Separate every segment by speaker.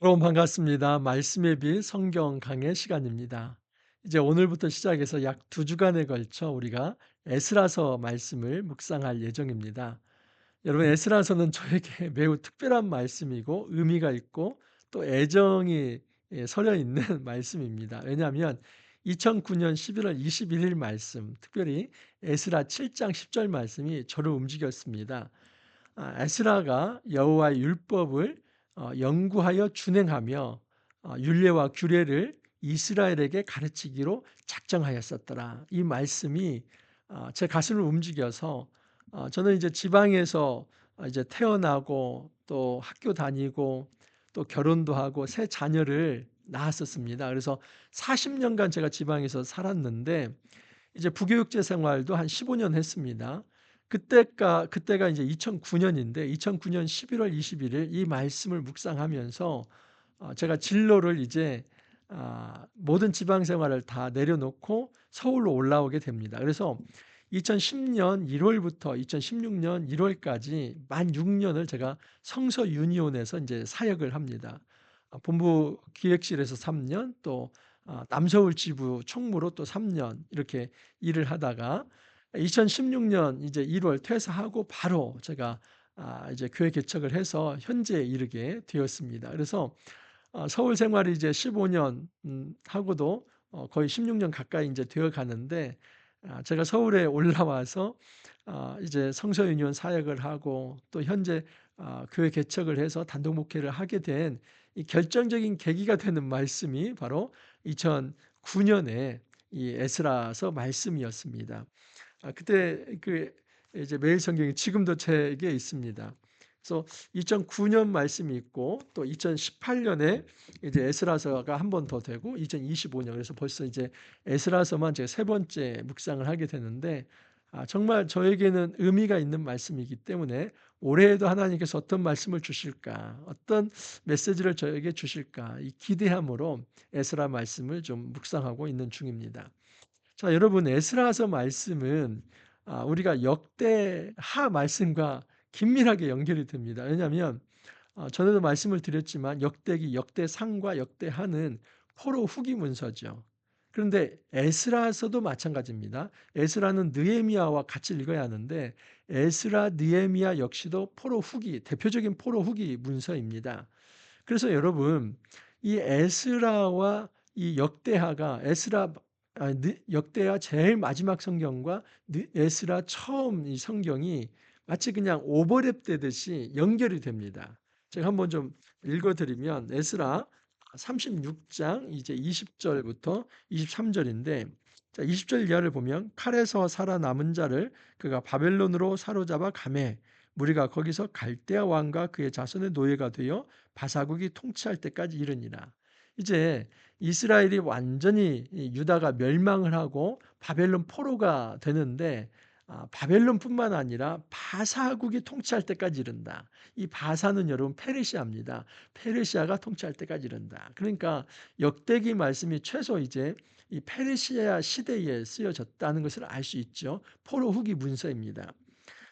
Speaker 1: 여러분 반갑습니다. 말씀의 빛 성경 강해 시간입니다. 이제 오늘부터 시작해서 약 2주간에 걸쳐 우리가 에스라서 말씀을 묵상할 예정입니다. 여러분 에스라서는 저에게 매우 특별한 말씀이고 의미가 있고 또 애정이 서려 있는 말씀입니다. 왜냐하면 2009년 11월 21일 말씀, 특별히 에스라 7장 10절 말씀이 저를 움직였습니다. 에스라가 여호와의 율법을 연구하여 준행하며 율례와 규례를 이스라엘에게 가르치기로 작정하였었더라. 이 말씀이 제 가슴을 움직여서 저는 이제 지방에서 이제 태어나고 또 학교 다니고 또 결혼도 하고 새 자녀를 낳았었습니다. 그래서 40년간 제가 지방에서 살았는데 이제 부교육제 생활도 한 15년 했습니다. 그때가 이제 2009년인데 2009년 11월 21일 이 말씀을 묵상하면서 제가 진로를 이제 모든 지방 생활을 다 내려놓고 서울로 올라오게 됩니다. 그래서 2010년 1월부터 2016년 1월까지 만 6년을 제가 성서 유니온에서 이제 사역을 합니다. 본부 기획실에서 3년 또 남서울 지부 총무로 또 3년 이렇게 일을 하다가 2016년 이제 1월 퇴사하고 바로 제가 이제 교회 개척을 해서 현재에 이르게 되었습니다. 그래서 서울 생활이 이제 15년 하고도 거의 16년 가까이 인제 되어 가는데 제가 서울에 올라와서 이제 성서 유니온 사역을 하고 또 현재 교회 개척을 해서 단독 목회를 하게 된 이 결정적인 계기가 되는 말씀이 바로 2009년에 이 에스라서 말씀이었습니다. 그때 이제 매일 성경이 지금도 제게 있습니다. 그래서 2009년 말씀이 있고 또 2018년에 이제 에스라서가 한 번 더 되고 2025년 그래서 벌써 이제 에스라서만 제가 세 번째 묵상을 하게 되는데 정말 저에게는 의미가 있는 말씀이기 때문에 올해에도 하나님께서 어떤 말씀을 주실까? 어떤 메시지를 저에게 주실까? 이 기대함으로 에스라 말씀을 좀 묵상하고 있는 중입니다. 자, 여러분 에스라서 말씀은 우리가 역대하 말씀과 긴밀하게 연결이 됩니다. 왜냐하면 전에도 말씀을 드렸지만 역대기, 역대상과 역대하는 포로 후기 문서죠. 그런데 에스라서도 마찬가지입니다. 에스라는 느헤미야와 같이 읽어야 하는데 에스라, 느헤미야 역시도 포로 후기, 대표적인 포로 후기 문서입니다. 그래서 여러분 이 에스라와 이 역대하가 역대하 제일 마지막 성경과 에스라 처음 이 성경이 마치 그냥 오버랩되듯이 연결이 됩니다. 제가 한번 좀 읽어 드리면 에스라 36장 이제 20절부터 23절인데 자 20절 이하를 보면 칼에서 살아남은 자를 그가 바벨론으로 사로잡아 가매 무리가 거기서 갈대아 왕과 그의 자손의 노예가 되어 바사국이 통치할 때까지 이르니라. 이제 이스라엘이 완전히 이 유다가 멸망을 하고 바벨론 포로가 되는데 바벨론뿐만 아니라 바사국이 통치할 때까지 이른다. 이 바사는 여러분 페르시아입니다. 페르시아가 통치할 때까지 이른다. 그러니까 역대기 말씀이 최소 이제 이 페르시아 시대에 쓰여졌다는 것을 알 수 있죠. 포로 후기 문서입니다.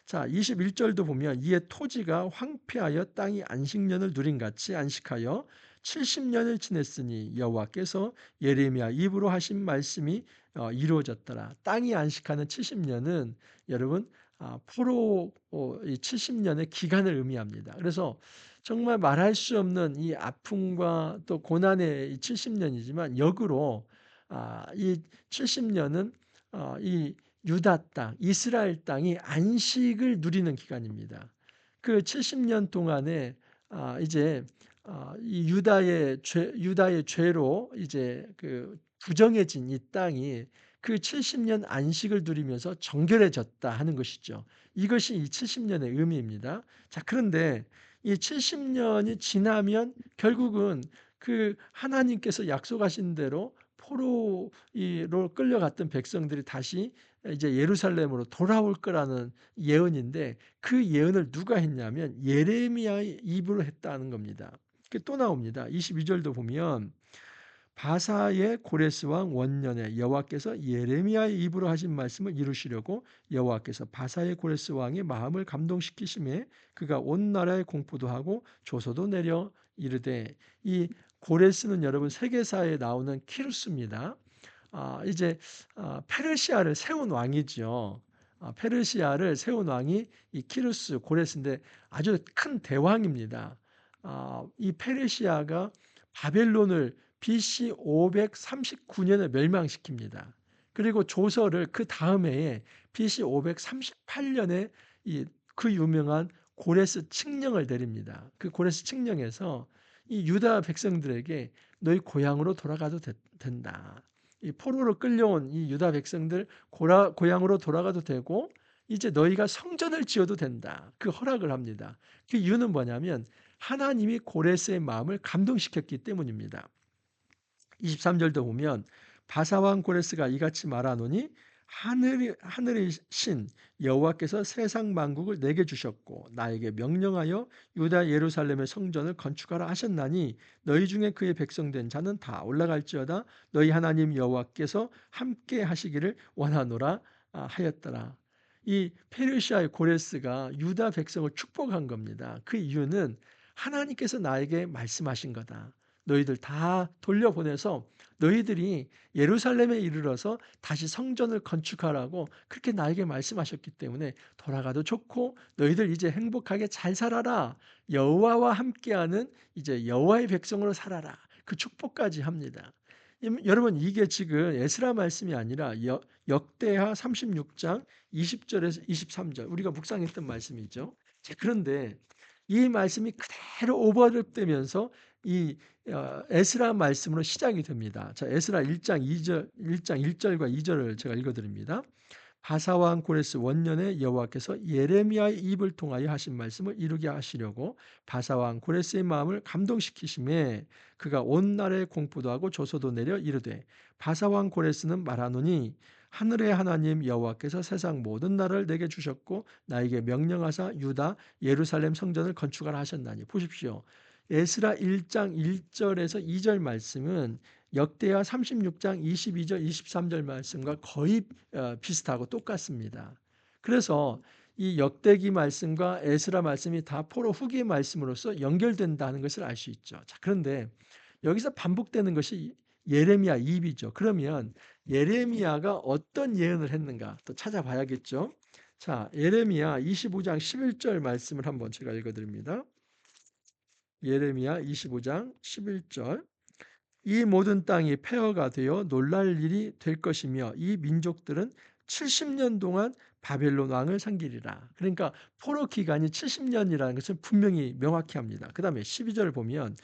Speaker 1: 자 21절도 보면 이에 토지가 황폐하여 땅이 안식년을 누린 같이 안식하여 70년을 지냈으니 여호와께서 예레미야 입으로 하신 말씀이 이루어졌더라. 땅이 안식하는 70년은 여러분 포로 이 70년의 기간을 의미합니다. 그래서 정말 말할 수 없는 이 아픔과 또 고난의 이 70년이지만 역으로 이 70년은 이 유다 땅, 이스라엘 땅이 안식을 누리는 기간입니다. 그 70년 동안에 이제 이 유다의 죄로 이제 그 부정해진 이 땅이 그 70년 안식을 누리면서 정결해졌다 하는 것이죠. 이것이 이 70년의 의미입니다. 자, 그런데 이 70년이 지나면 결국은 그 하나님께서 약속하신 대로 포로로 끌려갔던 백성들이 다시 이제 예루살렘으로 돌아올 거라는 예언인데 그 예언을 누가 했냐면 예레미야의 입으로 했다는 겁니다. 그게 또 나옵니다. 22절도 보면 바사의 고레스 왕 원년에 여호와께서 예레미야의 입으로 하신 말씀을 이루시려고 여호와께서 바사의 고레스 왕의 마음을 감동시키심에 그가 온 나라에 공포도 하고 조서도 내려 이르되 이 고레스는 여러분 세계사에 나오는 키루스입니다. 이제 페르시아를 세운 왕이죠. 페르시아를 세운 왕이 이 키루스 고레스인데 아주 큰 대왕입니다. 이 페르시아가 바벨론을 BC 539년에 멸망시킵니다. 그리고 조서를 그 다음 해에 BC 538년에 이 그 유명한 고레스 칙령을 내립니다. 그 고레스 칙령에서 이 유다 백성들에게 너희 고향으로 돌아가도 된다. 이 포로로 끌려온 이 유다 백성들 고향으로 돌아가도 되고 이제 너희가 성전을 지어도 된다. 그 허락을 합니다. 그 이유는 뭐냐면 하나님이 고레스의 마음을 감동시켰기 때문입니다. 23절도 보면 바사왕 고레스가 이같이 말하노니 하늘의 신 여호와께서 세상 만국을 내게 주셨고 나에게 명령하여 유다 예루살렘의 성전을 건축하라 하셨나니 너희 중에 그의 백성된 자는 다 올라갈지어다 너희 하나님 여호와께서 함께 하시기를 원하노라 하였더라. 이 페르시아의 고레스가 유다 백성을 축복한 겁니다. 그 이유는 하나님께서 나에게 말씀하신 거다. 너희들 다 돌려보내서 너희들이 예루살렘에 이르러서 다시 성전을 건축하라고 그렇게 나에게 말씀하셨기 때문에 돌아가도 좋고 너희들 이제 행복하게 잘 살아라. 여호와와 함께하는 이제 여호와의 백성으로 살아라. 그 축복까지 합니다. 여러분 이게 지금 에스라 말씀이 아니라 역대하 36장 20절에서 23절 우리가 묵상했던 말씀이죠. 그런데 이 말씀이 그대로 오버랩되면서 이 에스라 말씀으로 시작이 됩니다. 자, 에스라 1장 2절 1장 1절과 2절을 제가 읽어 드립니다. 바사왕 고레스 원년에 여호와께서 예레미야의 입을 통하여 하신 말씀을 이루게 하시려고 바사왕 고레스의 마음을 감동시키심에 그가 온 나라에 공포도 하고 조서도 내려 이르되 바사왕 고레스는 말하노니 하늘의 하나님 여호와께서 세상 모든 나라를 내게 주셨고 나에게 명령하사 유다 예루살렘 성전을 건축하라 하셨나니 보십시오. 에스라 1장 1절에서 2절 말씀은 역대하 36장 22절 23절 말씀과 거의 비슷하고 똑같습니다. 그래서 이 역대기 말씀과 에스라 말씀이 다 포로 후기의 말씀으로서 연결된다는 것을 알 수 있죠. 자, 그런데 여기서 반복되는 것이 예레미야 입이죠. 그러면 예레미야가 어떤 예언을 했는가 또 찾아봐야겠죠. 자, 예레미야 25장 11절 말씀을 한번 제가 읽어드립니다. 예레미야 25장 11절 이 모든 땅이 폐허가 되어 놀랄 일이 될 것이며 이 민족들은 70년 동안 바벨론 왕을 섬기리라. 그러니까 포로 기간이 70년이라는 것을 분명히 명확히 합니다. 그 다음에 12절을 보면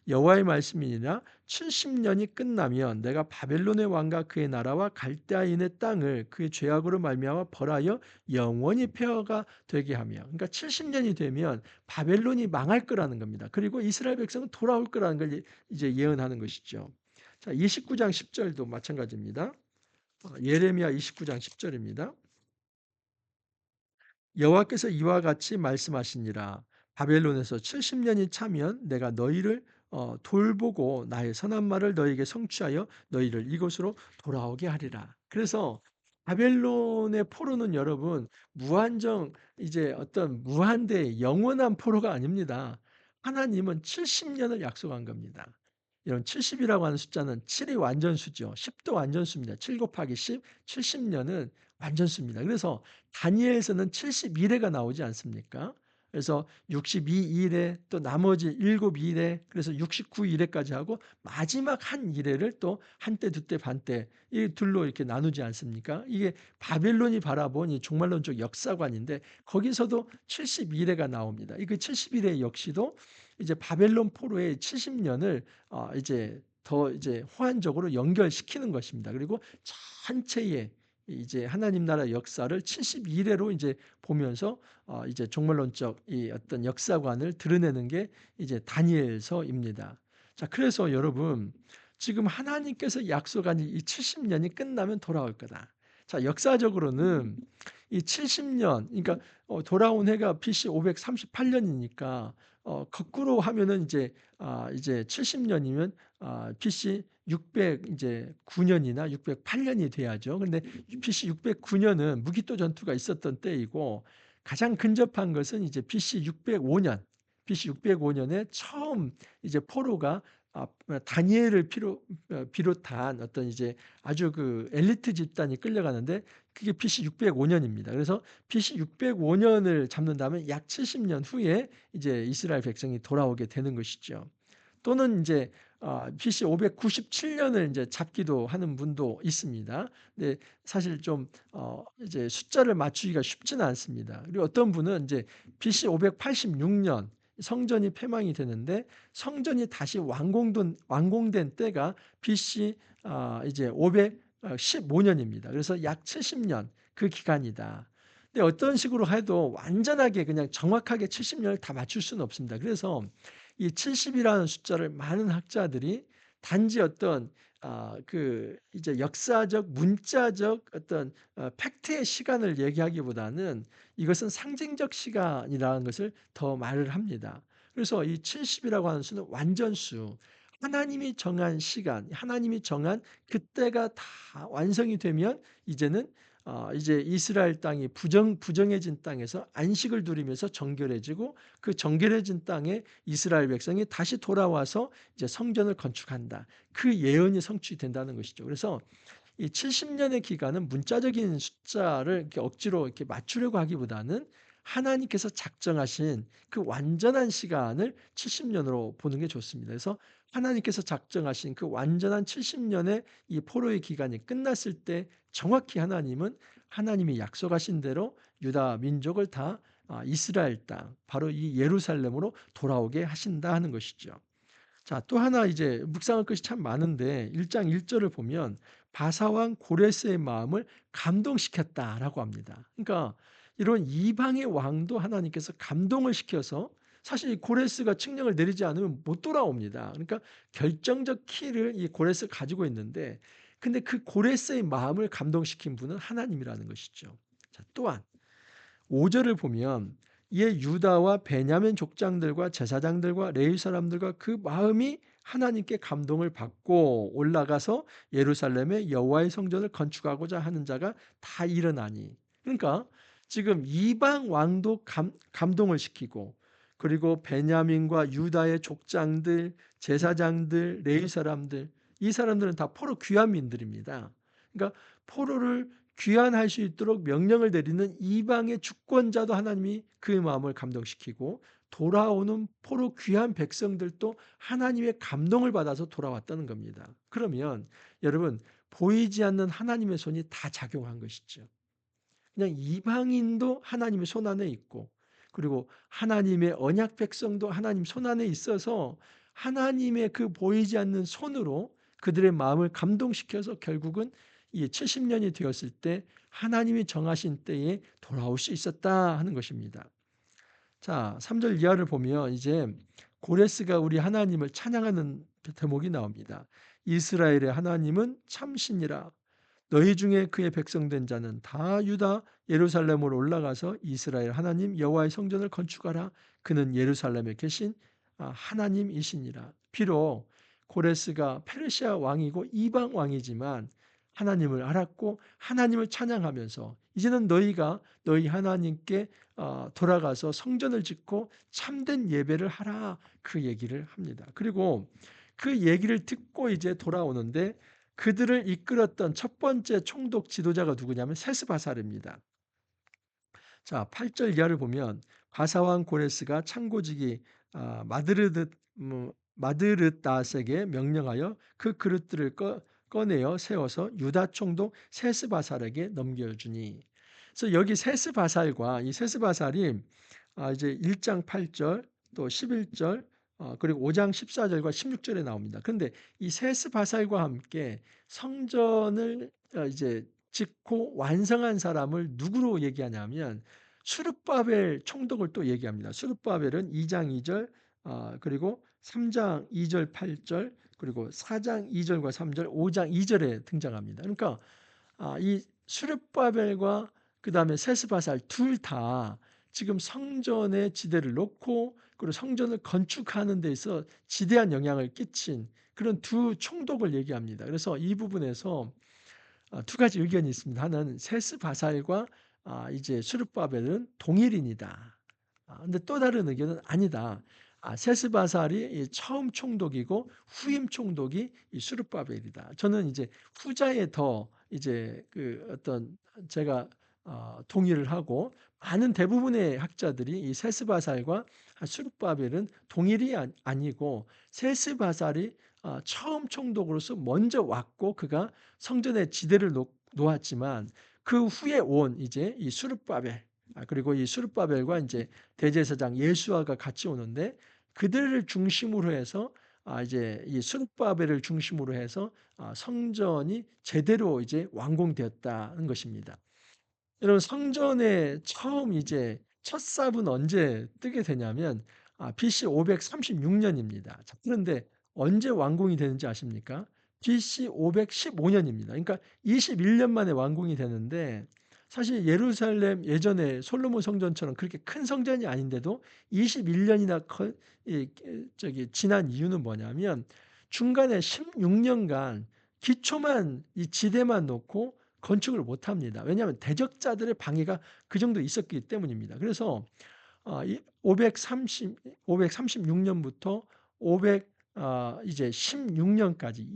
Speaker 1: 여호와의 말씀이니라 70년이 끝나면 내가 바벨론의 왕과 그의 나라와 갈대아인의 땅을 그의 죄악으로 말미암아 벌하여 영원히 폐허가 되게 하며 그러니까 70년이 되면 바벨론이 망할 거라는 겁니다. 그리고 이스라엘 백성은 돌아올 거라는 걸 이제 예언하는 것이죠. 자, 29장 10절도 마찬가지입니다. 예레미야 29장 10절입니다. 여호와께서 이와 같이 말씀하시니라 바벨론에서 70년이 차면 내가 너희를 돌보고 나의 선한 말을 너희에게 성취하여 너희를 이곳으로 돌아오게 하리라. 그래서 바벨론의 포로는 여러분 무한정 이제 어떤 무한대 영원한 포로가 아닙니다. 하나님은 70년을 약속한 겁니다. 이런 70이라고 하는 숫자는 7이 완전수죠. 10도 완전수입니다. 7 곱하기 10, 70년은 완전수입니다. 그래서 다니엘에서는 71회가 나오지 않습니까? 그래서 62일에 또 나머지 7일에 그래서 69일에까지 하고 마지막 한 일회를 또 한때 두때 반때 이 둘로 이렇게 나누지 않습니까? 이게 바벨론이 바라본 이 종말론적 역사관인데 거기서도 71회가 나옵니다. 이 그 71회 역시도 이제 바벨론 포로의 70년을 이제 더 이제 호환적으로 연결시키는 것입니다. 그리고 전체의 이제 하나님 나라 역사를 71회로 이제 보면서 이제 종말론적 이 어떤 역사관을 드러내는 게 이제 다니엘서입니다. 자, 그래서 여러분 지금 하나님께서 약속한 이 70년이 끝나면 돌아올 거다. 자, 역사적으로는 이 70년 그러니까 돌아온 해가 BC 538년이니까 거꾸로 하면은 이제 70년이면 BC 600 이제 9년이나 608년이 돼야죠. 근데 BC 609년은 무기토 전투가 있었던 때이고 가장 근접한 것은 이제 BC 605년 BC 605년에 처음 이제 포로가 다니엘을 비롯한 어떤 이제 아주 그 엘리트 집단이 끌려가는데 그게 BC 605년입니다. 그래서 BC 605년을 잡는다면 약 70년 후에 이제 이스라엘 백성이 돌아오게 되는 것이죠. 또는 인제 BC 597년을 인제 잡기도 하는 분도 있습니다. 근데 사실 좀 이제 숫자를 맞추기가 쉽지는 않습니다. 그리고 어떤 분은 인제 BC 586년 성전이 폐망이 되는데 성전이 다시 완공된 때가 BC 이제 515년입니다. 그래서 약 70년 그 기간이다. 근데 어떤 식으로 해도 완전하게 그냥 정확하게 70년을 다 맞출 수는 없습니다. 그래서 이 70이라는 숫자를 많은 학자들이 단지 어떤 그 이제 역사적 문자적 어떤 팩트의 시간을 얘기하기보다는 이것은 상징적 시간이라는 것을 더 말을 합니다. 그래서 이 70이라고 하는 수는 완전수, 하나님이 정한 시간, 하나님이 정한 그때가 다 완성이 되면 이제는 이제 이스라엘 땅이 부정해진 땅에서 안식을 누리면서 정결해지고 그 정결해진 땅에 이스라엘 백성이 다시 돌아와서 이제 성전을 건축한다. 그 예언이 성취된다는 것이죠. 그래서 이 70년의 기간은 문자적인 숫자를 이렇게 억지로 이렇게 맞추려고 하기보다는 하나님께서 작정하신 그 완전한 시간을 70년으로 보는 게 좋습니다. 그래서 하나님께서 작정하신 그 완전한 70년의 이 포로의 기간이 끝났을 때 정확히 하나님은 하나님이 약속하신 대로 유다 민족을 다 이스라엘 땅 바로 이 예루살렘으로 돌아오게 하신다 하는 것이죠. 자, 또 하나 이제 묵상할 것이 참 많은데 1장 1 절을 보면 바사왕 고레스의 마음을 감동시켰다라고 합니다. 그러니까 이런 이방의 왕도 하나님께서 감동을 시켜서 사실 고레스가 칙령을 내리지 않으면 못 돌아옵니다. 그러니까 결정적 키를 이 고레스가 가지고 있는데 근데 그 고레스의 마음을 감동시킨 분은 하나님이라는 것이죠. 자, 또한 5 절을 보면 이에 유다와 베냐민 족장들과 제사장들과 레위 사람들과 그 마음이 하나님께 감동을 받고 올라가서 예루살렘에 여호와의 성전을 건축하고자 하는 자가 다 일어나니. 그러니까 지금 이방 왕도 감동을 시키고 그리고 베냐민과 유다의 족장들, 제사장들, 레위 사람들 이 사람들은 다 포로 귀환민들입니다. 그러니까 포로를 귀환할 수 있도록 명령을 내리는 이방의 주권자도 하나님이 그의 마음을 감동시키고 돌아오는 포로 귀한 백성들도 하나님의 감동을 받아서 돌아왔다는 겁니다. 그러면 여러분 보이지 않는 하나님의 손이 다 작용한 것이죠. 그냥 이방인도 하나님의 손 안에 있고 그리고 하나님의 언약 백성도 하나님 손 안에 있어서 하나님의 그 보이지 않는 손으로 그들의 마음을 감동시켜서 결국은 이 70년이 되었을 때 하나님이 정하신 때에 돌아올 수 있었다 하는 것입니다. 자, 3절 이하를 보면 이제 고레스가 우리 하나님을 찬양하는 대목이 나옵니다. 이스라엘의 하나님은 참신이라 너희 중에 그의 백성된 자는 다 유다 예루살렘으로 올라가서 이스라엘 하나님 여호와의 성전을 건축하라. 그는 예루살렘에 계신 하나님이시니라. 비록 고레스가 페르시아 왕이고 이방 왕이지만 하나님을 알았고 하나님을 찬양하면서 이제는 너희가 너희 하나님께 돌아가서 성전을 짓고 참된 예배를 하라 그 얘기를 합니다. 그리고 그 얘기를 듣고 이제 돌아오는데 그들을 이끌었던 첫 번째 총독 지도자가 누구냐면 세스바살입니다. 자, 8절 이하를 보면 바사왕 고레스가 창고지기 마드르닷에게 명령하여 그 그릇들을 꺼내어 세워서 유다 총독 세스바살에게 넘겨주니. 그래서 여기 세스바살과 이 세스바살이 이제 1장 8절 또 11절 그리고 5장 14절과 16절에 나옵니다. 그런데 이 세스바살과 함께 성전을 이제 짓고 완성한 사람을 누구로 얘기하냐면 수르바벨 총독을 또 얘기합니다. 수르바벨은 2장 2절 그리고 3장 2절 8절 그리고 4장 2 절과 3절 5장 2 절에 등장합니다. 그러니까 이 수르바벨과 그다음에 세스바살 둘 다 지금 성전에 지대를 놓고 그리고 성전을 건축하는 데 있어 지대한 영향을 끼친 그런 두 총독을 얘기합니다. 그래서 이 부분에서 두 가지 의견이 있습니다. 하나는 세스바살과 이제 수르바벨은 동일인이다. 근데 또 다른 의견은 아니다. 세스바살이 이 처음 총독이고 후임 총독이 이 수르바벨이다. 저는 이제 후자에 더 이제 그 어떤 제가 동의를 하고 많은 대부분의 학자들이 이 세스바살과 수르바벨은 동일이 아니고 세스바살이 처음 총독으로서 먼저 왔고 그가 성전의 지대를 놓았지만 그 후에 온 이제 이 수르바벨 그리고 이 수르바벨과 이제 대제사장 예수아가 같이 오는데 그들을 중심으로 해서 이제 이 수르바벨을 중심으로 해서 성전이 제대로 이제 완공되었다는 것입니다. 여러분 성전에 처음 이제 첫 삽은 언제 뜨게 되냐면 BC 536년입니다. 자, 그런데 언제 완공이 되는지 아십니까? BC 515년입니다. 그러니까 21년 만에 완공이 되는데 사실 예루살렘 예전에 솔로몬 성전처럼 그렇게 큰 성전이 아닌데도 21년이나 저기 지난 이유는 뭐냐면 중간에 16년간 기초만 이 지대만 놓고 건축을 못 합니다. 왜냐하면 대적자들의 방해가 그 정도 있었기 때문입니다. 그래서 이 536년부터 500 이제 16년까지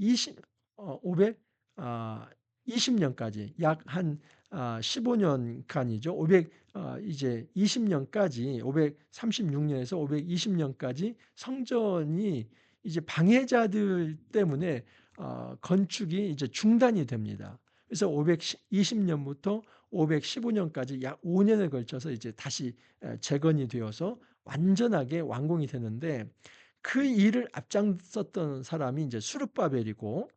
Speaker 1: 520년까지 약 한 15년간이죠. 500 이제 20년까지 536년에서 520년까지 성전이 이제 방해자들 때문에 건축이 이제 중단이 됩니다. 그래서 520년부터 515년까지 약 5년에 걸쳐서 이제 다시 재건이 되어서 완전하게 완공이 되는데 그 일을 앞장섰던 사람이 이제 수르바벨이고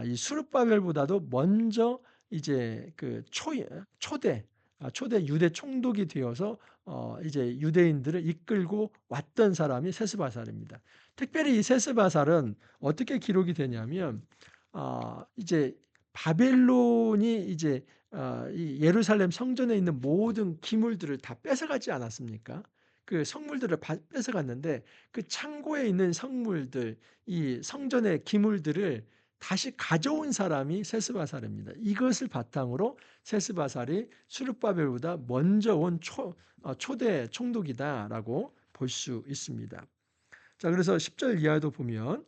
Speaker 1: 이 수르바벨보다도 먼저 이제 그 초대 유대 총독이 되어서 이제 유대인들을 이끌고 왔던 사람이 세스바살입니다. 특별히 이 세스바살은 어떻게 기록이 되냐면 이제 바벨론이 이제 이 예루살렘 성전에 있는 모든 기물들을 다 뺏어가지 않았습니까? 그 성물들을 뺏어갔는데 그 창고에 있는 성물들, 이 성전의 기물들을 다시 가져온 사람이 세스바살입니다. 이것을 바탕으로 세스바살이 수르바벨보다 먼저 온 초대 총독이다라고 볼 수 있습니다. 자, 그래서 10절 이하도 보면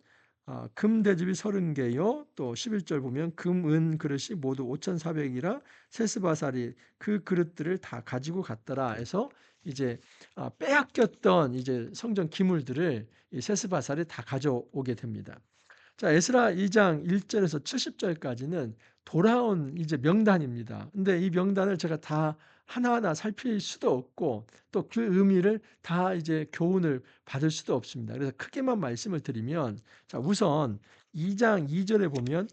Speaker 1: 금 대접이 30개요. 또 11절 보면 금, 은 그릇이 모두 5,400이라 세스바살이 그 그릇들을 다 가지고 갔더라 해서 이제 빼앗겼던 이제 성전 기물들을 이 세스바살이 다 가져오게 됩니다. 자, 에스라 2장 1절에서 70절까지는 돌아온 이제 명단입니다. 근데 이 명단을 제가 다 하나하나 살필 수도 없고 또 그 의미를 다 이제 교훈을 받을 수도 없습니다. 그래서 크게만 말씀을 드리면 자, 우선 2장 2절에 보면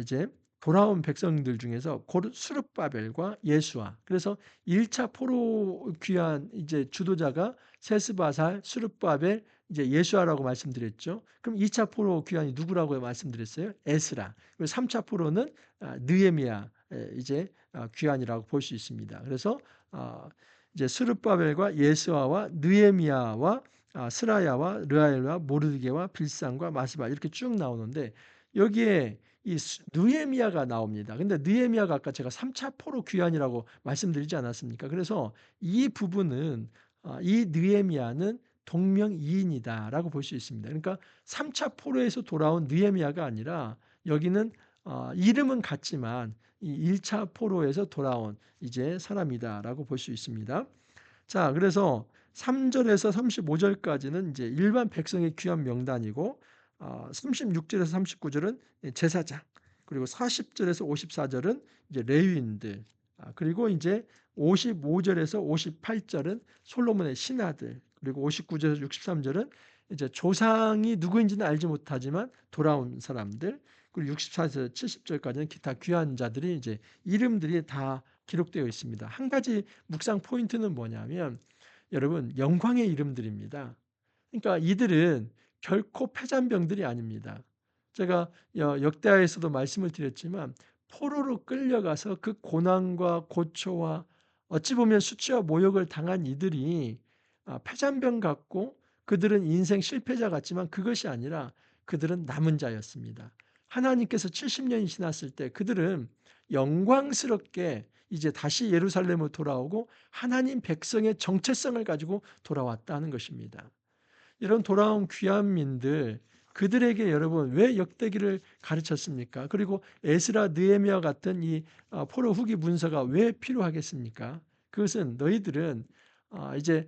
Speaker 1: 이제 돌아온 백성들 중에서 수르바벨과 예수아. 그래서 1차 포로 귀환 이제 주도자가 세스바살, 수르바벨, 이제 예수아라고 말씀드렸죠. 그럼 2차 포로 귀환이 누구라고 말씀드렸어요? 에스라. 그리고 3차 포로는 느헤미야 이제 귀환이라고 볼 수 있습니다. 그래서 이제 스룹바벨과 예수아와 느헤미야와 스라야와 르아엘과 모르드게와 빌산과 마스바 이렇게 쭉 나오는데 여기에 이 느헤미야가 나옵니다. 근데 느헤미야가 아까 제가 3차 포로 귀환이라고 말씀드리지 않았습니까? 그래서 이 부분은 이 느헤미야는 동명이인이다라고 볼 수 있습니다. 그러니까 3차 포로에서 돌아온 느헤미야가 아니라 여기는 이름은 같지만 이 1차 포로에서 돌아온 이제 사람이다라고 볼 수 있습니다. 자, 그래서 3절에서 35절까지는 이제 일반 백성의 귀환 명단이고 36절에서 39절은 제사장, 그리고 40절에서 54절은 이제 레위인들, 그리고 이제 55절에서 58절은 솔로몬의 신하들, 그리고 59절에서 63절은 이제 조상이 누구인지는 알지 못하지만 돌아온 사람들, 그리고 64절에서 70절까지는 기타 귀한 자들이 이제 이름들이 다 기록되어 있습니다. 한 가지 묵상 포인트는 뭐냐면 여러분 영광의 이름들입니다. 그러니까 이들은 결코 패잔병들이 아닙니다. 제가 역대하에서도 말씀을 드렸지만 포로로 끌려가서 그 고난과 고초와 어찌 보면 수치와 모욕을 당한 이들이 패잔병 같고 그들은 인생 실패자 같지만 그것이 아니라 그들은 남은 자였습니다. 하나님께서 70년이 지났을 때 그들은 영광스럽게 이제 다시 예루살렘으로 돌아오고 하나님 백성의 정체성을 가지고 돌아왔다는 것입니다. 이런 돌아온 귀환민들, 그들에게 여러분 왜 역대기를 가르쳤습니까? 그리고 에스라, 느헤미야 같은 이 포로 후기 문서가 왜 필요하겠습니까? 그것은 너희들은 이제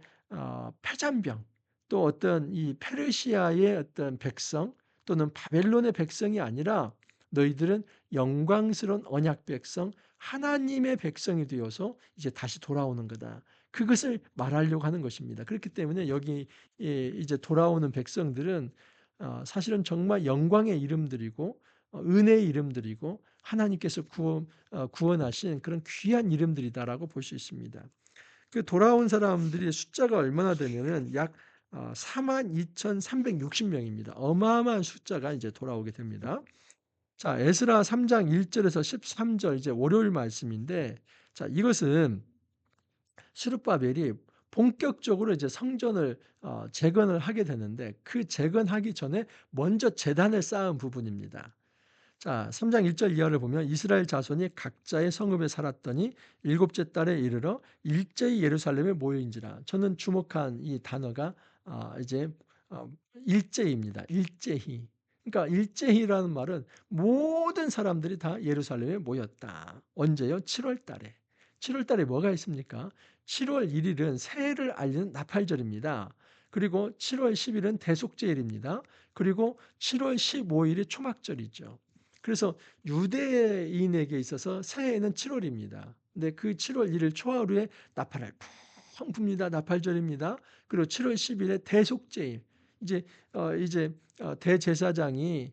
Speaker 1: 패잔병, 또 어떤 이 페르시아의 어떤 백성 또는 바벨론의 백성이 아니라 너희들은 영광스러운 언약 백성, 하나님의 백성이 되어서 이제 다시 돌아오는 거다. 그것을 말하려고 하는 것입니다. 그렇기 때문에 여기 이제 돌아오는 백성들은 사실은 정말 영광의 이름들이고 은혜의 이름들이고 하나님께서 구원하신 그런 귀한 이름들이다라고 볼 수 있습니다. 그 돌아온 사람들의 숫자가 얼마나 되면은 약 42,360명입니다. 어마어마한 숫자가 이제 돌아오게 됩니다. 자, 에스라 3장 1절에서 13절 이제 월요일 말씀인데, 자, 이것은 스룹바벨이 본격적으로 이제 성전을 재건을 하게 되는데, 그 재건하기 전에 먼저 제단을 쌓은 부분입니다. 자, 3장 1절 이하를 보면 이스라엘 자손이 각자의 성읍에 살았더니 일곱째 달에 이르러 일제히 예루살렘에 모여인지라. 저는 주목한 이 단어가 이제 일제입니다. 일제히. 그러니까 일제히라는 말은 모든 사람들이 다 예루살렘에 모였다. 언제요? 7월 달에. 7월 달에 뭐가 있습니까? 7월 1일은 새해를 알리는 나팔절입니다. 그리고 7월 10일은 대속제일입니다. 그리고 7월 15일이 초막절이죠. 그래서 유대인에게 있어서 새해는 7월입니다. 근데 그 7월 1일 초하루에 나팔을 펑 붑니다. 나팔절입니다. 그리고 7월 10일에 대속제일. 이제 대제사장이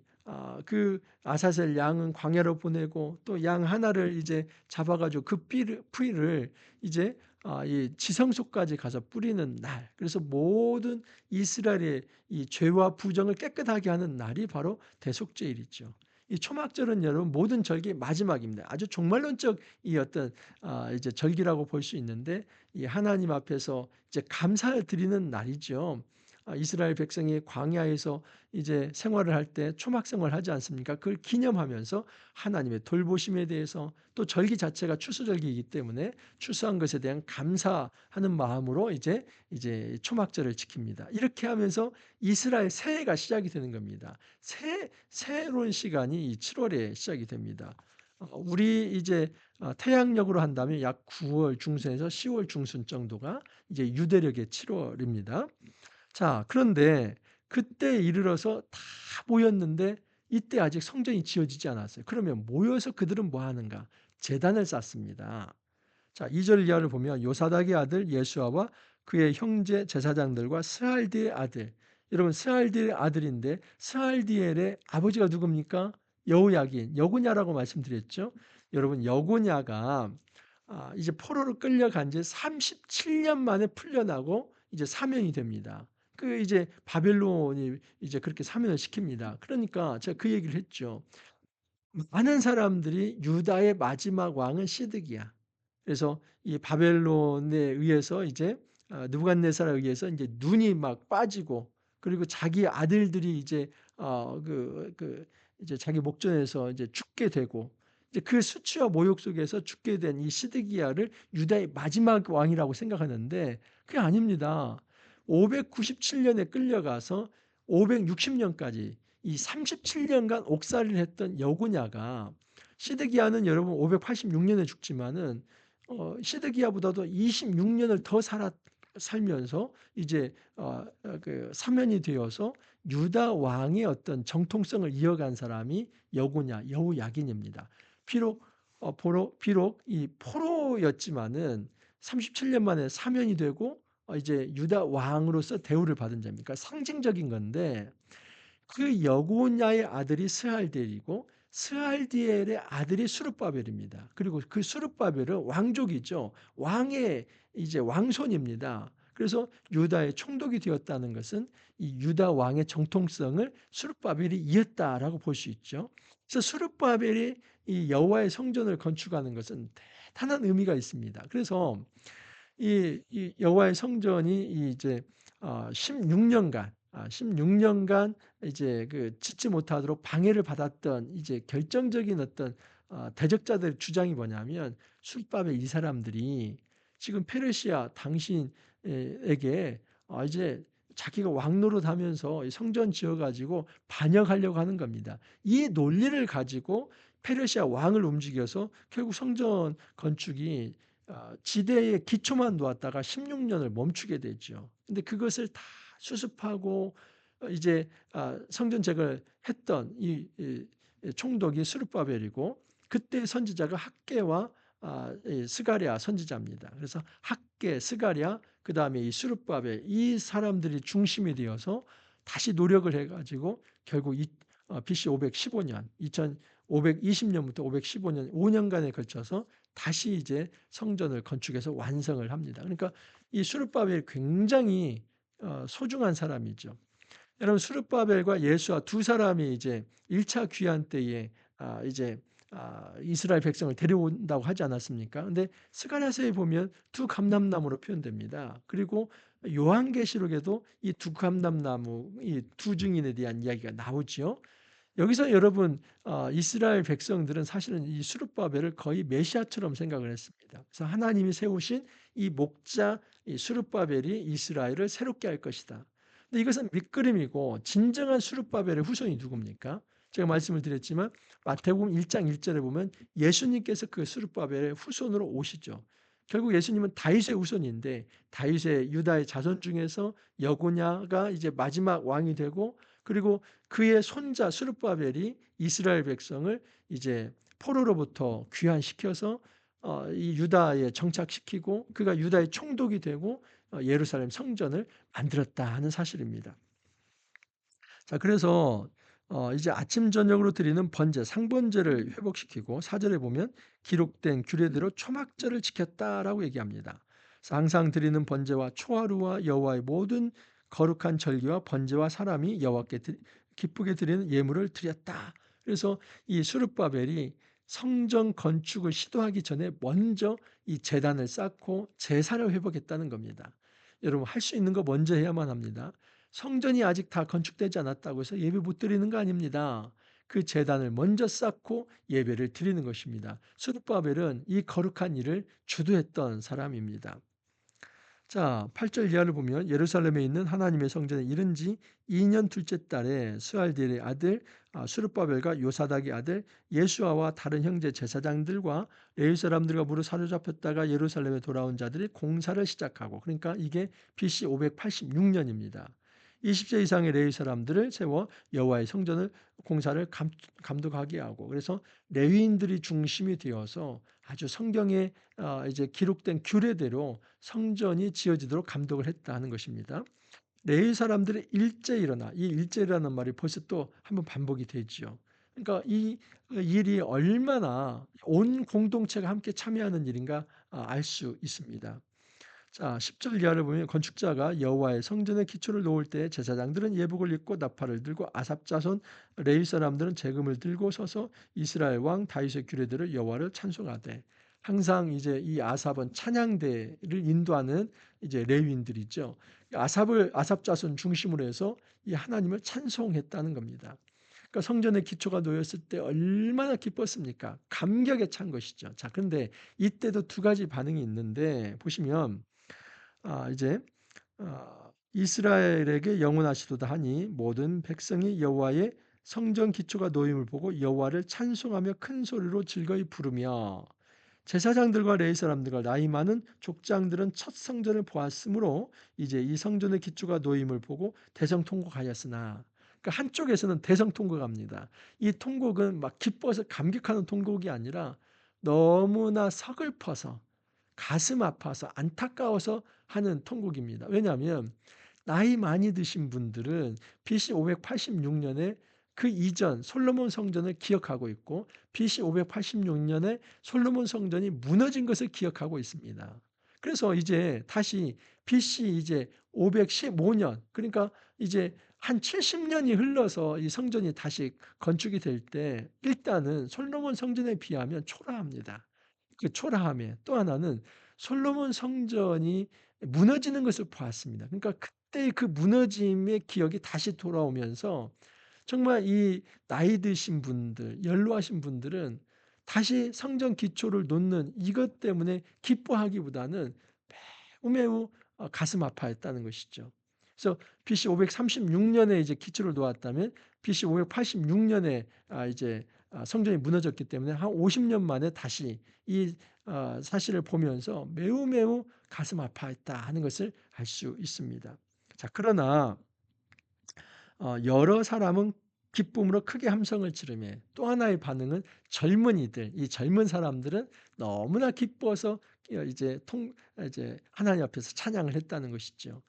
Speaker 1: 그 아사셀 양은 광야로 보내고 또 양 하나를 이제 잡아가지고 그 피를 이제 이 지성소까지 가서 뿌리는 날. 그래서 모든 이스라엘의 이 죄와 부정을 깨끗하게 하는 날이 바로 대속제일이죠. 이 초막절은 여러분 모든 절기 마지막입니다. 아주 종말론적 이 어떤 이제 절기라고 볼 수 있는데 이 하나님 앞에서 이제 감사를 드리는 날이죠. 이스라엘 백성이 광야에서 이제 생활을 할 때 초막 생활을 하지 않습니까? 그걸 기념하면서 하나님의 돌보심에 대해서 또 절기 자체가 추수절기이기 때문에 추수한 것에 대한 감사하는 마음으로 이제 초막절을 지킵니다. 이렇게 하면서 이스라엘 새해가 시작이 되는 겁니다. 새로운 시간이 이 7월에 시작이 됩니다. 우리 이제 태양력으로 한다면 약 9월 중순에서 10월 중순 정도가 이제 유대력의 7월입니다. 자, 그런데 그때 이르러서 다 모였는데 이때 아직 성전이 지어지지 않았어요. 그러면 모여서 그들은 뭐 하는가? 제단을 쌓습니다. 자, 2절 이하를 보면 요사닥의 아들 예수아와 그의 형제 제사장들과 스알디의 아들. 여러분 스알디의 아들인데 스알디엘의 아버지가 누굽니까? 여호야긴, 여고냐라고 말씀드렸죠. 여러분 여고냐가 이제 포로로 끌려간 지 37년 만에 풀려나고 이제 사면이 됩니다. 그 이제 바벨론이 이제 그렇게 사면을 시킵니다. 그러니까 제가 그 얘기를 했죠. 많은 사람들이 유다의 마지막 왕은 시드기야. 그래서 이 바벨론에 의해서 이제 느부갓네살에 의해서 이제 눈이 막 빠지고 그리고 자기 아들들이 이제 이제 자기 목전에서 이제 죽게 되고 이제 그 수치와 모욕 속에서 죽게 된 이 시드기야를 유다의 마지막 왕이라고 생각하는데 그게 아닙니다. 597년에 끌려가서 560년까지 이 37년간 옥살이를 했던 여고냐가 시드기야는 여러분 586년에 죽지만은 시드기야보다도 26년을 더 살면서 이제 그 사면이 되어서 유다 왕의 어떤 정통성을 이어간 사람이 여고냐 여호야긴입니다. 비록 이 포로였지만은 37년 만에 사면이 되고 이제 유다 왕으로서 대우를 받은 자입니까? 상징적인 건데 그 여고냐의 아들이 스알디엘이고 스알디엘의 아들이 수르바벨입니다. 그리고 그 수르바벨은 왕족이죠. 왕의 이제 왕손입니다. 그래서 유다의 총독이 되었다는 것은 이 유다 왕의 정통성을 수르바벨이 이었다라고 볼 수 있죠. 그래서 수르바벨이 이 여호와의 성전을 건축하는 것은 대단한 의미가 있습니다. 그래서 이 여호와의 성전이 이제 16년간 이제 그 짓지 못하도록 방해를 받았던 이제 결정적인 어떤 대적자들의 주장이 뭐냐면 술밥에 이 사람들이 지금 페르시아 당신 에게 이제 자기가 왕 노릇하면서 이 성전 지어 가지고 반역하려고 하는 겁니다. 이 논리를 가지고 페르시아 왕을 움직여서 결국 성전 건축이 지대에 기초만 놓았다가 16 년을 멈추게 되죠. 근데 그것을 다 수습하고 이제 성전 재건했던 이 총독이 스룹바벨이고, 그때 선지자가 학개와 이 스가랴 선지자입니다. 그래서 학개, 스가랴, 그다음에 이 스룹바벨, 이 사람들이 중심이 되어서 다시 노력을 해 가지고 결국 BC 515년, 2520년부터 515년 5년간에 걸쳐서 다시 이제 성전을 건축해서 완성을 합니다. 그러니까 이 스룹바벨이 굉장히 소중한 사람이죠. 여러분, 스룹바벨과 예수와 두 사람이 이제 1차 귀환 때에 이제 이스라엘 백성을 데려온다고 하지 않았습니까? 근데 스가랴서에 보면 두 감람나무로 표현됩니다. 그리고 요한계시록에도 이 두 감람나무, 이 두 증인에 대한 이야기가 나오지요. 여기서 여러분, 이스라엘 백성들은 사실은 이 스룹바벨을 거의 메시아처럼 생각을 했습니다. 그래서 하나님이 세우신 이 목자 이 스룹바벨이 이스라엘을 새롭게 할 것이다. 근데 이것은 밑그림이고, 진정한 스룹바벨의 후손이 누굽니까? 제가 말씀을 드렸지만 마태복음 1장 1절에 보면 예수님께서 그 스룹바벨의 후손으로 오시죠. 결국 예수님은 다윗의 후손인데, 다윗의 유다의 자손 중에서 여고냐가 이제 마지막 왕이 되고, 그리고 그의 손자 스룹바벨이 이스라엘 백성을 이제 포로로부터 귀환시켜서 이 유다에 정착시키고, 그가 유다의 총독이 되고 예루살렘 성전을 만들었다 하는 사실입니다. 자, 그래서 이제 아침 저녁으로 드리는 번제, 상번제를 회복시키고, 4절에 보면 기록된 규례대로 초막절을 지켰다라고 얘기합니다. 그래서 항상 드리는 번제와 초하루와 여호와의 모든 거룩한 절기와 번제와 사람이 여호와께 기쁘게 드리는 예물을 드렸다. 그래서 이 수르바벨이 성전 건축을 시도하기 전에 먼저 이 제단을 쌓고 제사를 회복했다는 겁니다. 여러분, 할 수 있는 거 먼저 해야만 합니다. 성전이 아직 다 건축되지 않았다고 해서 예배 못 드리는 거 아닙니다. 그 제단을 먼저 쌓고 예배를 드리는 것입니다. 스룹바벨은 이 거룩한 일을 주도했던 사람입니다. 자, 8절 이하를 보면 예루살렘에 있는 하나님의 성전에 이른 지 2년 둘째 달에 스알디엘의 아들 수르바벨과 요사닥의 아들 예수아와 다른 형제 제사장들과 레위 사람들과 무릇 사로잡혔다가 예루살렘에 돌아온 자들이 공사를 시작하고, 그러니까 이게 BC 586년입니다. 20세 이상의 레위 사람들을 세워 여호와의 성전을 공사를 감독하게 하고, 그래서 레위인들이 중심이 되어서 아주 성경에 이제 기록된 규례대로 성전이 지어지도록 감독을 했다 하는 것입니다. 레위 사람들이 일제 일어나, 이 일제라는 말이 벌써 또 한번 반복이 되지요. 그러니까 이 일이 얼마나 온 공동체가 함께 참여하는 일인가 알 수 있습니다. 자, 10절 이하를 보면 건축자가 여호와의 성전의 기초를 놓을 때 제사장들은 예복을 입고 나팔을 들고 아삽 자손 레위 사람들은 재금을 들고 서서 이스라엘 왕 다윗의 규례대로 여호와를 찬송하되, 항상 이제 이 아삽은 찬양대를 인도하는 이제 레위인들이죠. 아삽 자손 중심으로 해서 이 하나님을 찬송했다는 겁니다. 그러니까 성전의 기초가 놓였을 때 얼마나 기뻤습니까? 감격에 찬 것이죠. 자, 그런데 이때도 두 가지 반응이 있는데 보시면 이제 이스라엘에게 영원하시도다 하니 모든 백성이 여호와의 성전 기초가 놓임을 보고 여호와를 찬송하며 큰 소리로 즐거이 부르며, 제사장들과 레위 사람들과 나이 많은 족장들은 첫 성전을 보았으므로 이제 이 성전의 기초가 놓임을 보고 대성통곡하였으나, 그러니까 한쪽에서는 대성통곡합니다. 이 통곡은 막 기뻐서 감격하는 통곡이 아니라 너무나 서글퍼서 가슴 아파서 안타까워서 하는 통곡입니다. 왜냐하면 나이 많이 드신 분들은 BC 586년에 그 이전 솔로몬 성전을 기억하고 있고, BC 586년에 솔로몬 성전이 무너진 것을 기억하고 있습니다. 그래서 이제 다시 BC 이제 515년, 그러니까 이제 한 70년이 흘러서 이 성전이 다시 건축이 될 때 일단은 솔로몬 성전에 비하면 초라합니다. 그 초라함에 또 하나는 솔로몬 성전이 무너지는 것을 보았습니다. 그러니까 그때의 그 무너짐의 기억이 다시 돌아오면서 정말 이 나이 드신 분들, 연로하신 분들은 다시 성전 기초를 놓는 이것 때문에 기뻐하기보다는 매우 매우 가슴 아파했다는 것이죠. 그래서 BC 536 년에 이제 기초를 놓았다면 BC 586 년에 이제 성전이 무너졌기 때문에 한 50년 만에 다시 이 사실을 보면서 매우 매우 가슴 아파했다 하는 것을 알 수 있습니다. 자, 그러나 여러 사람은 기쁨으로 크게 함성을 지르매 또 하나의 반응은 젊은이들, 이 젊은 사람들은 너무나 기뻐서 이제 하나님 앞에서 찬양을 했다는 것이죠.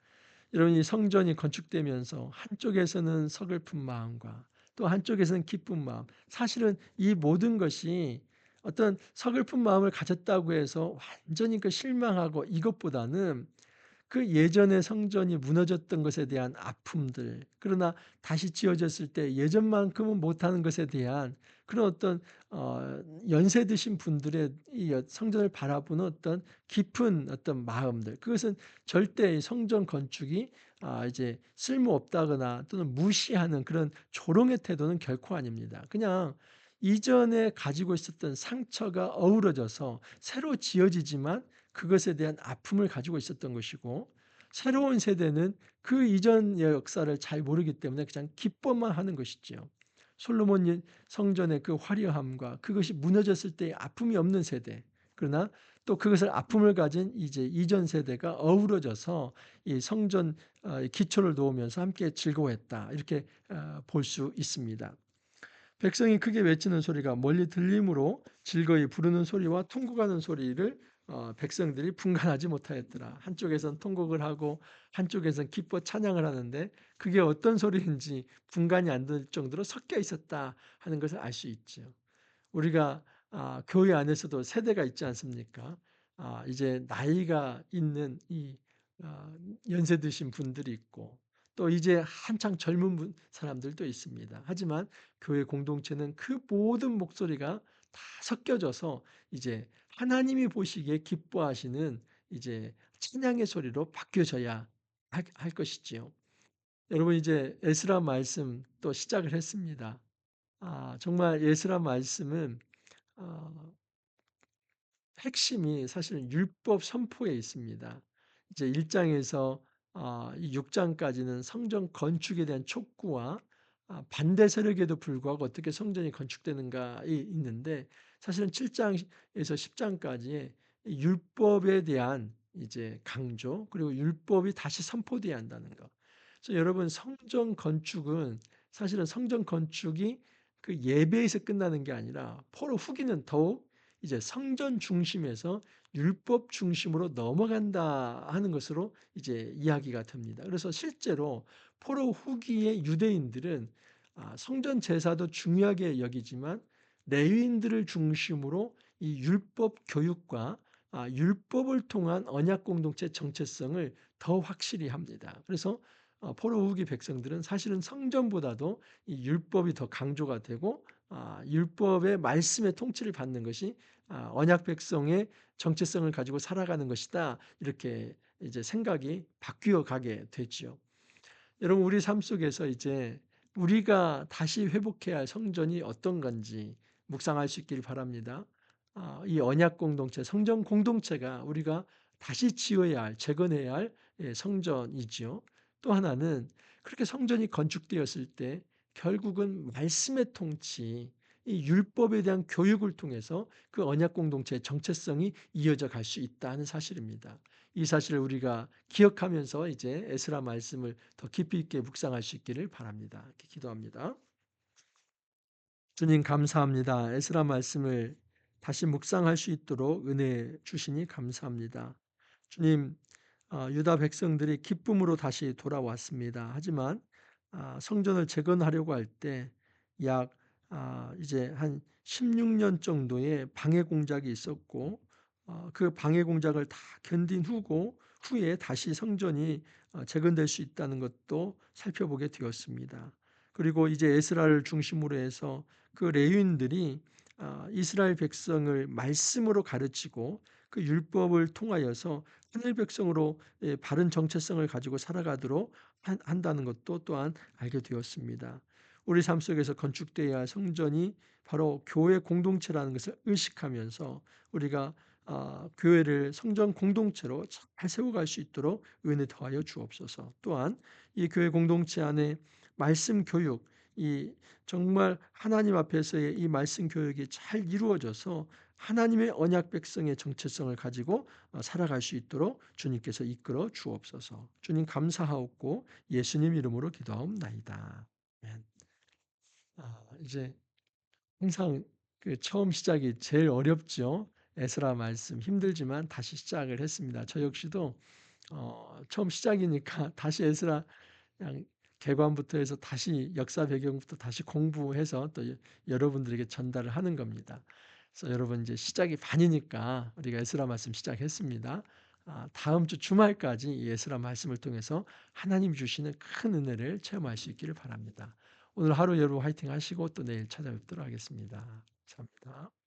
Speaker 1: 여러분, 이 성전이 건축되면서 한쪽에서는 서글픈 마음과 또 한쪽에서는 기쁜 마음, 사실은 이 모든 것이 어떤 서글픈 마음을 가졌다고 해서 완전히 실망하고 이것보다는 그 예전에 성전이 무너졌던 것에 대한 아픔들, 그러나 다시 지어졌을 때 예전만큼은 못하는 것에 대한 그런 어떤 연세 드신 분들의 이 성전을 바라보는 어떤 깊은 어떤 마음들, 그것은 절대 이 성전 건축이 이제 쓸모없다거나 또는 무시하는 그런 조롱의 태도는 결코 아닙니다. 그냥 이전에 가지고 있었던 상처가 어우러져서 새로 지어지지만 그것에 대한 아픔을 가지고 있었던 것이고, 새로운 세대는 그 이전의 역사를 잘 모르기 때문에 그냥 기뻐만 하는 것이지요. 솔로몬 성전의 그 화려함과 그것이 무너졌을 때의 아픔이 없는 세대, 그러나 또 그것을 아픔을 가진 이제 이전 세대가 어우러져서 이 성전 기초를 놓으면서 함께 즐거워했다, 이렇게 볼 수 있습니다. 백성이 크게 외치는 소리가 멀리 들림으로 즐거이 부르는 소리와 통곡하는 소리를 백성들이 분간하지 못하였더라. 한쪽에선 통곡을 하고 한쪽에선 기뻐 찬양을 하는데 그게 어떤 소리인지 분간이 안 될 정도로 섞여 있었다 하는 것을 알 수 있죠. 우리가 교회 안에서도 세대가 있지 않습니까? 이제 나이가 있는 이 아 연세 드신 분들이 있고 또 이제 한창 젊은 사람들도 있습니다. 하지만 교회 공동체는 그 모든 목소리가 다 섞여져서 이제 하나님이 보시기에 기뻐하시는 이제 찬양의 소리로 바뀌어져야 할 것이지요. 여러분, 이제 에스라 말씀 또 시작을 했습니다. 정말 에스라 말씀은 어 핵심이 사실은 율법 선포에 있습니다. 이제 1 장에서 이 6 장까지는 성전 건축에 대한 촉구와 반대 세력에도 불구하고 어떻게 성전이 건축되는가에 있는데, 사실은 7 장에서 10 장까지 이 율법에 대한 이제 강조, 그리고 율법이 다시 선포돼야 한다는 것. 그래서 여러분, 성전 건축은 사실은 성전 건축이 그 예배에서 끝나는 게 아니라 포로 후기는 더욱 이제 성전 중심에서 율법 중심으로 넘어간다 하는 것으로 이제 이야기가 됩니다. 그래서 실제로 포로 후기의 유대인들은 성전 제사도 중요하게 여기지만 레위인들을 중심으로 이 율법 교육과 율법을 통한 언약 공동체 정체성을 더 확실히 합니다. 그래서 포로 후기 백성들은 사실은 성전보다도 이 율법이 더 강조가 되고 율법의 말씀의 통치를 받는 것이 언약 백성의 정체성을 가지고 살아가는 것이다, 이렇게 이제 생각이 바뀌어 가게 되지요. 여러분, 우리 삶 속에서 이제 우리가 다시 회복해야 할 성전이 어떤 건지 묵상할 수 있기를 바랍니다. 이 언약 공동체, 성전 공동체가 우리가 다시 지어야 할, 재건해야 할 성전이지요. 또 하나는 그렇게 성전이 건축되었을 때 결국은 말씀의 통치, 이 율법에 대한 교육을 통해서 그 언약 공동체의 정체성이 이어져 갈 수 있다는 사실입니다. 이 사실을 우리가 기억하면서 이제 에스라 말씀을 더 깊이 있게 묵상할 수 있기를 바랍니다. 이렇게 기도합니다. 주님, 감사합니다. 에스라 말씀을 다시 묵상할 수 있도록 은혜 주시니 감사합니다. 주님, 유다 백성들이 기쁨으로 다시 돌아왔습니다. 하지만 성전을 재건하려고 할 때 약 이제 한 16년 정도의 방해 공작이 있었고, 그 방해 공작을 다 견딘 후에 다시 성전이 재건될 수 있다는 것도 살펴보게 되었습니다. 그리고 이제 에스라를 중심으로 해서 그 레위인들이 이스라엘 백성을 말씀으로 가르치고 그 율법을 통하여서 하늘 백성으로 바른 정체성을 가지고 살아가도록 한다는 것도 또한 알게 되었습니다. 우리 삶 속에서 건축되어야 할 성전이 바로 교회 공동체라는 것을 의식하면서 우리가 교회를 성전 공동체로 잘 세워갈 수 있도록 은혜 더하여 주옵소서. 또한 이 교회 공동체 안에 말씀 교육, 이 정말 하나님 앞에서의 이 말씀 교육이 잘 이루어져서 하나님의 언약 백성의 정체성을 가지고 살아갈 수 있도록 주님께서 이끌어 주옵소서. 주님 감사하옵고 예수님 이름으로 기도하옵나이다. 아멘. 이제 항상 그 처음 시작이 제일 어렵죠. 에스라 말씀 힘들지만 다시 시작을 했습니다. 저 역시도 처음 시작이니까 다시 에스라 그냥 개관부터 해서 다시 역사 배경부터 다시 공부해서 또 여러분들에게 전달을 하는 겁니다. 그래서 여러분 이제 시작이 반이니까 우리가 에스라 말씀 시작했습니다. 다음 주 주말까지 이 에스라 말씀을 통해서 하나님 주시는 큰 은혜를 체험할 수 있기를 바랍니다. 오늘 하루 여러분 화이팅 하시고 또 내일 찾아뵙도록 하겠습니다. 감사합니다.